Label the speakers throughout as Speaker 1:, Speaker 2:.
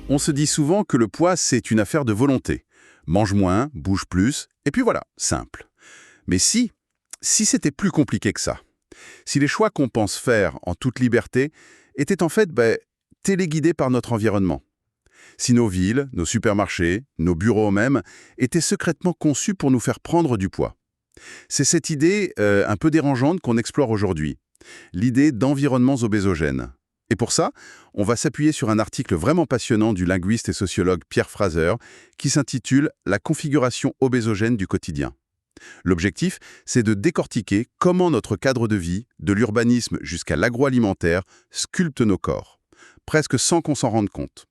Speaker 1: On se dit souvent que le poids, c'est une affaire de volonté. Mange moins, bouge plus, et puis voilà, simple. Mais si c'était plus compliqué que ça, si les choix qu'on pense faire en toute liberté étaient en fait téléguidés par notre environnement, si nos villes, nos supermarchés, nos bureaux même étaient secrètement conçus pour nous faire prendre du poids. C'est cette idée un peu dérangeante qu'on explore aujourd'hui, l'idée d'environnements obésogènes. Et pour ça, on va s'appuyer sur un article vraiment passionnant du linguiste et sociologue Pierre Fraser qui s'intitule « La configuration obésogène du quotidien ». L'objectif, c'est de décortiquer comment notre cadre de vie, de l'urbanisme jusqu'à l'agroalimentaire, sculpte nos corps, presque sans qu'on s'en rende compte.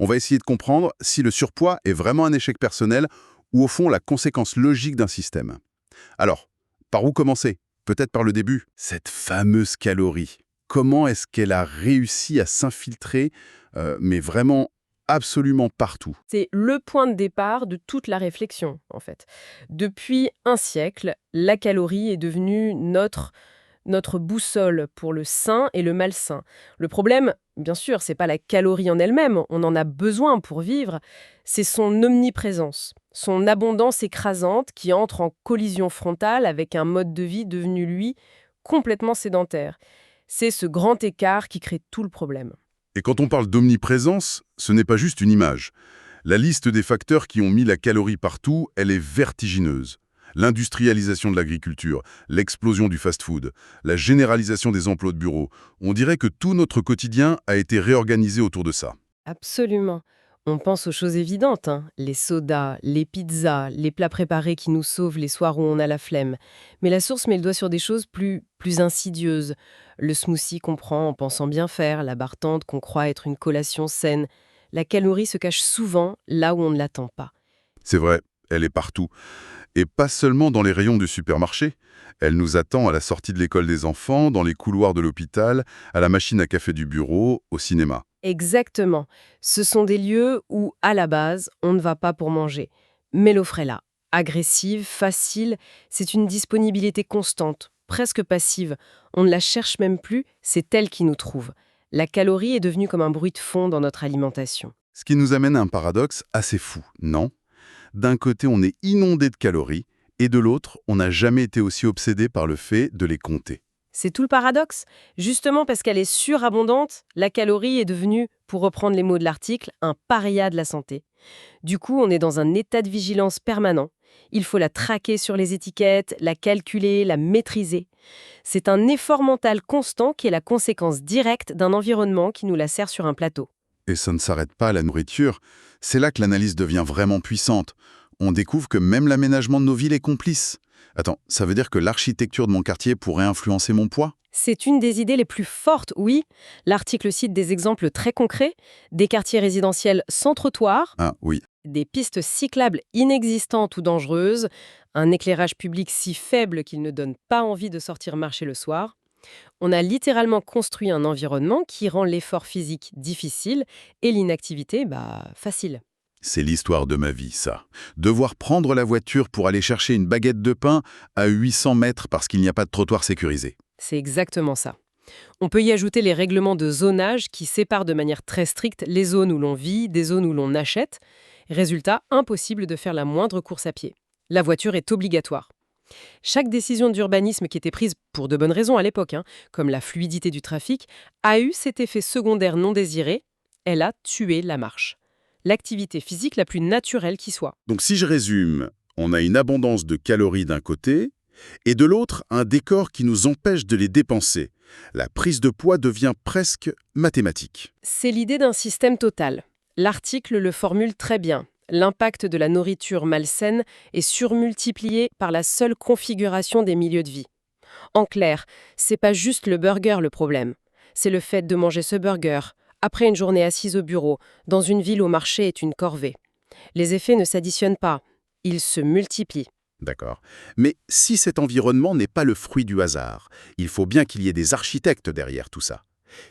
Speaker 1: On va essayer de comprendre si le surpoids est vraiment un échec personnel ou au fond la conséquence logique d'un système. Alors, par où commencer? Peut-être par le début. Cette fameuse calorie. Comment est-ce qu'elle a réussi à s'infiltrer, mais vraiment absolument partout?
Speaker 2: C'est le point de départ de toute la réflexion, en fait. Depuis un siècle, la calorie est devenue notre boussole pour le sain et le malsain. Le problème, bien sûr, c'est pas la calorie en elle-même, on en a besoin pour vivre, c'est son omniprésence, son abondance écrasante qui entre en collision frontale avec un mode de vie devenu, lui, complètement sédentaire. C'est ce grand écart qui crée tout le problème.
Speaker 1: Et quand on parle d'omniprésence, ce n'est pas juste une image. La liste des facteurs qui ont mis la calorie partout, elle est vertigineuse. L'industrialisation de l'agriculture, l'explosion du fast-food, la généralisation des emplois de bureau. On dirait que tout notre quotidien a été réorganisé autour de ça.
Speaker 2: Absolument. On pense aux choses évidentes, hein. Les sodas, les pizzas, les plats préparés qui nous sauvent les soirs où on a la flemme. Mais la source met le doigt sur des choses plus insidieuses. Le smoothie qu'on prend en pensant bien faire, la barre tendre qu'on croit être une collation saine. La calorie se cache souvent là où on ne l'attend pas.
Speaker 1: C'est vrai, elle est partout. Et pas seulement dans les rayons du supermarché. Elle nous attend à la sortie de l'école des enfants, dans les couloirs de l'hôpital, à la machine à café du bureau, au cinéma.
Speaker 2: Exactement. Ce sont des lieux où, à la base, on ne va pas pour manger. Mais l'offre est là. Agressive, facile, c'est une disponibilité constante, presque passive. On ne la cherche même plus, c'est elle qui nous trouve. La calorie est devenue comme un bruit de fond dans notre alimentation.
Speaker 1: Ce qui nous amène à un paradoxe assez fou, non? D'un côté, on est inondé de calories, et de l'autre, on n'a jamais été aussi obsédé par le fait de les compter.
Speaker 2: C'est tout le paradoxe. Justement parce qu'elle est surabondante, la calorie est devenue, pour reprendre les mots de l'article, un paria de la santé. Du coup, on est dans un état de vigilance permanent. Il faut la traquer sur les étiquettes, la calculer, la maîtriser. C'est un effort mental constant qui est la conséquence directe d'un environnement qui nous la sert sur un plateau.
Speaker 1: Et ça ne s'arrête pas à la nourriture. C'est là que l'analyse devient vraiment puissante. On découvre que même l'aménagement de nos villes est complice. Attends, ça veut dire que l'architecture de mon quartier pourrait influencer mon poids?
Speaker 2: C'est une des idées les plus fortes, oui. L'article cite des exemples très concrets, des quartiers résidentiels sans trottoir,
Speaker 1: Ah oui,
Speaker 2: des pistes cyclables inexistantes ou dangereuses, un éclairage public si faible qu'il ne donne pas envie de sortir marcher le soir. On a littéralement construit un environnement qui rend l'effort physique difficile et l'inactivité, facile.
Speaker 1: c'est l'histoire de ma vie, ça. Devoir prendre la voiture pour aller chercher une baguette de pain à 800 mètres parce qu'il n'y a pas de trottoir sécurisé.
Speaker 2: C'est exactement ça. On peut y ajouter les règlements de zonage qui séparent de manière très stricte les zones où l'on vit des zones où l'on achète. Résultat, impossible de faire la moindre course à pied. La voiture est obligatoire. Chaque décision d'urbanisme qui était prise pour de bonnes raisons à l'époque, comme la fluidité du trafic, a eu cet effet secondaire non désiré. Elle a tué la marche. L'activité physique la plus naturelle qui soit.
Speaker 1: Donc si je résume, on a une abondance de calories d'un côté, et de l'autre, un décor qui nous empêche de les dépenser. La prise de poids devient presque mathématique.
Speaker 2: C'est l'idée d'un système total. L'article le formule très bien. L'impact de la nourriture malsaine est surmultiplié par la seule configuration des milieux de vie. En clair, c'est pas juste le burger le problème. C'est le fait de manger ce burger après une journée assise au bureau, dans une ville où marcher est une corvée. Les effets ne s'additionnent pas, ils se multiplient.
Speaker 1: D'accord. Mais si cet environnement n'est pas le fruit du hasard, il faut bien qu'il y ait des architectes derrière tout ça.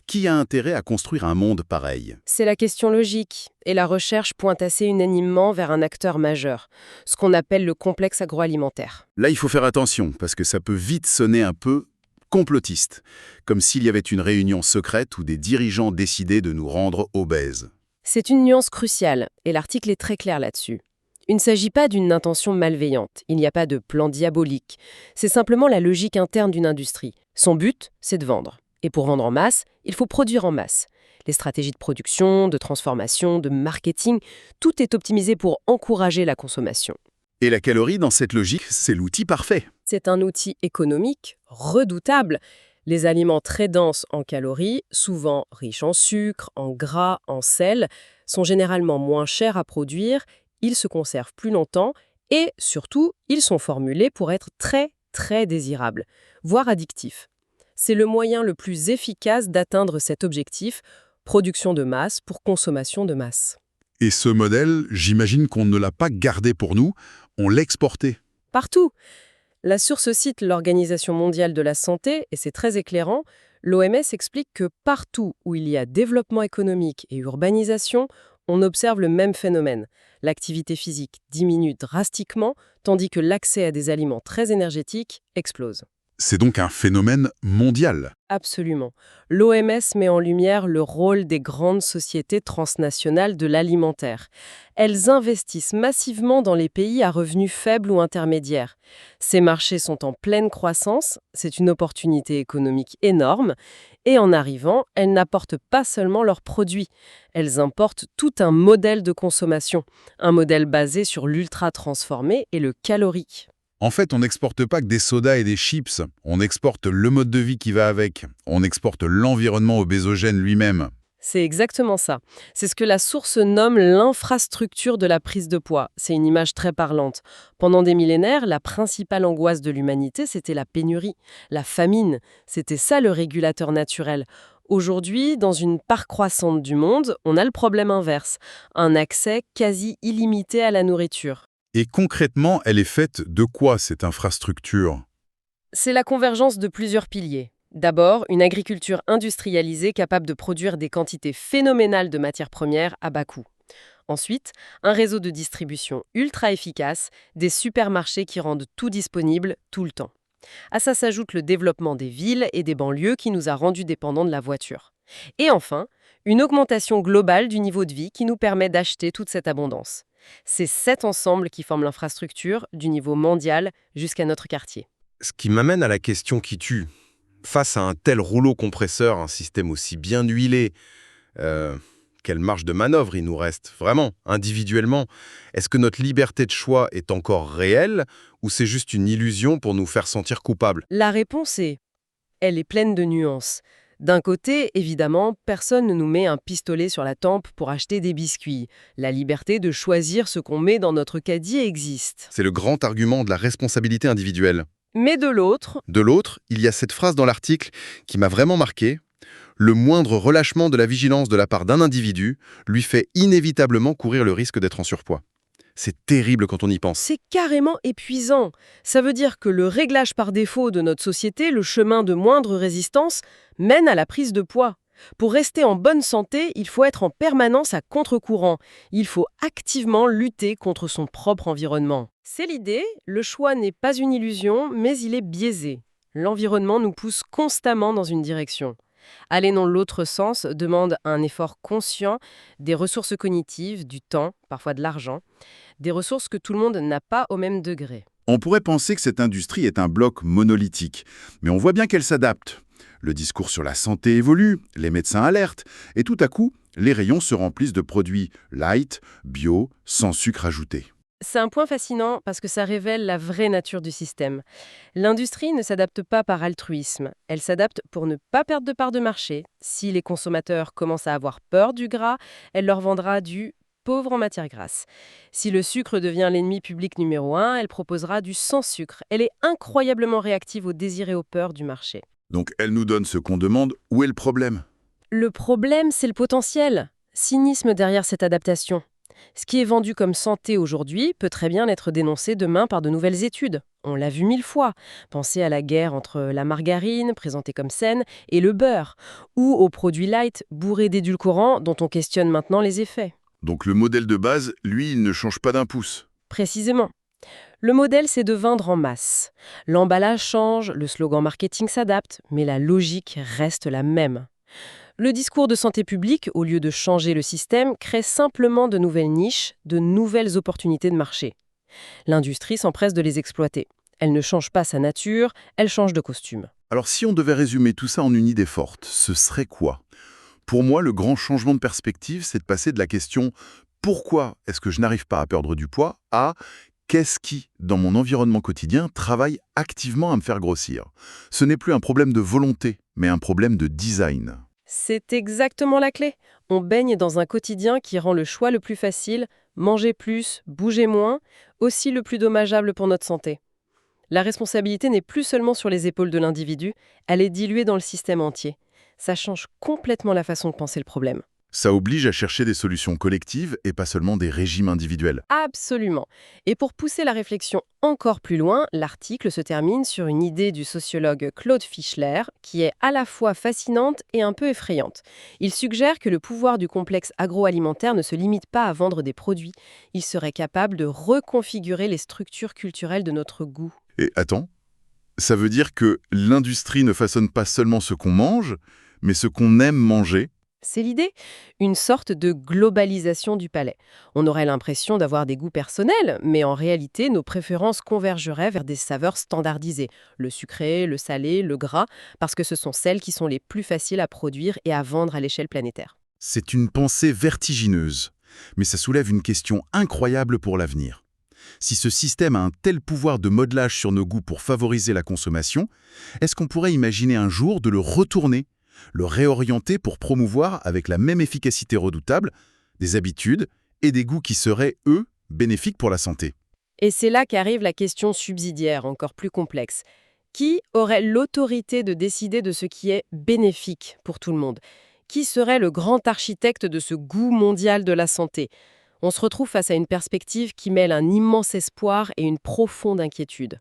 Speaker 1: Qui a intérêt à construire un monde pareil?
Speaker 2: C'est la question logique, et la recherche pointe assez unanimement vers un acteur majeur, ce qu'on appelle le complexe agroalimentaire.
Speaker 1: Là, il faut faire attention, parce que ça peut vite sonner un peu complotiste, comme s'il y avait une réunion secrète où des dirigeants décidaient de nous rendre obèses.
Speaker 2: C'est une nuance cruciale, et l'article est très clair là-dessus. Il ne s'agit pas d'une intention malveillante, il n'y a pas de plan diabolique. C'est simplement la logique interne d'une industrie. Son but, c'est de vendre. Et pour vendre en masse, il faut produire en masse. Les stratégies de production, de transformation, de marketing, tout est optimisé pour encourager la consommation.
Speaker 1: Et la calorie, dans cette logique, c'est l'outil parfait.
Speaker 2: C'est un outil économique redoutable. Les aliments très denses en calories, souvent riches en sucre, en gras, en sel, sont généralement moins chers à produire, ils se conservent plus longtemps et, surtout, ils sont formulés pour être très, très désirables, voire addictifs. C'est le moyen le plus efficace d'atteindre cet objectif, production de masse pour consommation de masse.
Speaker 1: Et ce modèle, j'imagine qu'on ne l'a pas gardé pour nous, on l'a exporté.
Speaker 2: Partout. La source cite l'Organisation mondiale de la santé, et c'est très éclairant, l'OMS explique que partout où il y a développement économique et urbanisation, on observe le même phénomène. L'activité physique diminue drastiquement, tandis que l'accès à des aliments très énergétiques explose.
Speaker 1: C'est donc un phénomène mondial.
Speaker 2: Absolument. L'OMS met en lumière le rôle des grandes sociétés transnationales de l'alimentaire. Elles investissent massivement dans les pays à revenus faibles ou intermédiaires. Ces marchés sont en pleine croissance, c'est une opportunité économique énorme, et en arrivant, elles n'apportent pas seulement leurs produits, elles importent tout un modèle de consommation, un modèle basé sur l'ultra transformé et le calorique.
Speaker 1: En fait, on n'exporte pas que des sodas et des chips, on exporte le mode de vie qui va avec, on exporte l'environnement obésogène lui-même.
Speaker 2: C'est exactement ça. C'est ce que la source nomme l'infrastructure de la prise de poids. C'est une image très parlante. Pendant des millénaires, la principale angoisse de l'humanité, c'était la pénurie, la famine. C'était ça le régulateur naturel. Aujourd'hui, dans une part croissante du monde, on a le problème inverse, un accès quasi illimité à la nourriture.
Speaker 1: Et concrètement, elle est faite de quoi, cette infrastructure?
Speaker 2: C'est la convergence de plusieurs piliers. D'abord, une agriculture industrialisée capable de produire des quantités phénoménales de matières premières à bas coût. Ensuite, un réseau de distribution ultra efficace, des supermarchés qui rendent tout disponible tout le temps. À ça s'ajoute le développement des villes et des banlieues qui nous a rendus dépendants de la voiture. Et enfin, une augmentation globale du niveau de vie qui nous permet d'acheter toute cette abondance. C'est cet ensemble qui forme l'infrastructure, du niveau mondial jusqu'à notre quartier.
Speaker 3: Ce qui m'amène à la question qui tue. Face à un tel rouleau compresseur, un système aussi bien huilé, quelle marge de manœuvre il nous reste, vraiment, individuellement? Est-ce que notre liberté de choix est encore réelle ou c'est juste une illusion pour nous faire sentir coupables?
Speaker 2: La réponse est, elle est pleine de nuances. D'un côté, évidemment, personne ne nous met un pistolet sur la tempe pour acheter des biscuits. La liberté de choisir ce qu'on met dans notre caddie existe.
Speaker 1: C'est le grand argument de la responsabilité individuelle.
Speaker 2: Mais de l'autre,
Speaker 1: De l'autre, il y a cette phrase dans l'article qui m'a vraiment marqué. Le moindre relâchement de la vigilance de la part d'un individu lui fait inévitablement courir le risque d'être en surpoids. C'est terrible quand on y pense.
Speaker 2: c'est carrément épuisant. Ça veut dire que le réglage par défaut de notre société, le chemin de moindre résistance, mène à la prise de poids. Pour rester en bonne santé, il faut être en permanence à contre-courant. Il faut activement lutter contre son propre environnement. C'est l'idée, le choix n'est pas une illusion, mais il est biaisé. L'environnement nous pousse constamment dans une direction. Aller dans l'autre sens demande un effort conscient, des ressources cognitives, du temps, parfois de l'argent, des ressources que tout le monde n'a pas au même degré.
Speaker 1: On pourrait penser que cette industrie est un bloc monolithique, mais on voit bien qu'elle s'adapte. Le discours sur la santé évolue, les médecins alertent, et tout à coup, les rayons se remplissent de produits light, bio, sans sucre ajouté.
Speaker 2: C'est un point fascinant parce que ça révèle la vraie nature du système. L'industrie ne s'adapte pas par altruisme, elle s'adapte pour ne pas perdre de part de marché. Si les consommateurs commencent à avoir peur du gras, elle leur vendra du pauvre en matière grasse. Si le sucre devient l'ennemi public numéro 1, elle proposera du sans sucre. Elle est incroyablement réactive aux désirs et aux peurs du marché.
Speaker 1: Donc elle nous donne ce qu'on demande, où est le problème?
Speaker 2: Le problème, c'est le potentiel. Cynisme derrière cette adaptation. Ce qui est vendu comme santé aujourd'hui peut très bien être dénoncé demain par de nouvelles études. On l'a vu 1000 fois. Pensez à la guerre entre la margarine, présentée comme saine, et le beurre, ou aux produits light, bourrés d'édulcorants, dont on questionne maintenant les effets.
Speaker 1: Donc le modèle de base, lui, il ne change pas d'un pouce.
Speaker 2: Précisément. Le modèle, c'est de vendre en masse. L'emballage change, le slogan marketing s'adapte, mais la logique reste la même. Le discours de santé publique, au lieu de changer le système, crée simplement de nouvelles niches, de nouvelles opportunités de marché. L'industrie s'empresse de les exploiter. Elle ne change pas sa nature, elle change de costume.
Speaker 1: Alors si on devait résumer tout ça en une idée forte, ce serait quoi? Pour moi, le grand changement de perspective, c'est de passer de la question «Pourquoi est-ce que je n'arrive pas à perdre du poids?» à «Qu'est-ce qui, dans mon environnement quotidien, travaille activement à me faire grossir ?» Ce n'est plus un problème de volonté, mais un problème de design.
Speaker 2: C'est exactement la clé. On baigne dans un quotidien qui rend le choix le plus facile, manger plus, bouger moins, aussi le plus dommageable pour notre santé. La responsabilité n'est plus seulement sur les épaules de l'individu, elle est diluée dans le système entier. Ça change complètement la façon de penser le problème.
Speaker 1: Ça oblige à chercher des solutions collectives et pas seulement des régimes individuels.
Speaker 2: Absolument. Et pour pousser la réflexion encore plus loin, l'article se termine sur une idée du sociologue Claude Fischler qui est à la fois fascinante et un peu effrayante. Il suggère que le pouvoir du complexe agroalimentaire ne se limite pas à vendre des produits. Il serait capable de reconfigurer les structures culturelles de notre goût.
Speaker 1: Et attends, ça veut dire que l'industrie ne façonne pas seulement ce qu'on mange, mais ce qu'on aime manger.
Speaker 2: C'est l'idée, une sorte de globalisation du palais. On aurait l'impression d'avoir des goûts personnels, mais en réalité, nos préférences convergeraient vers des saveurs standardisées, le sucré, le salé, le gras, parce que ce sont celles qui sont les plus faciles à produire et à vendre à l'échelle planétaire.
Speaker 1: C'est une pensée vertigineuse, mais ça soulève une question incroyable pour l'avenir. Si ce système a un tel pouvoir de modelage sur nos goûts pour favoriser la consommation, est-ce qu'on pourrait imaginer un jour de le retourner, le réorienter pour promouvoir, avec la même efficacité redoutable, des habitudes et des goûts qui seraient, eux, bénéfiques pour la santé?
Speaker 2: Et c'est là qu'arrive la question subsidiaire, encore plus complexe. Qui aurait l'autorité de décider de ce qui est bénéfique pour tout le monde? Qui serait le grand architecte de ce goût mondial de la santé? On se retrouve face à une perspective qui mêle un immense espoir et une profonde inquiétude.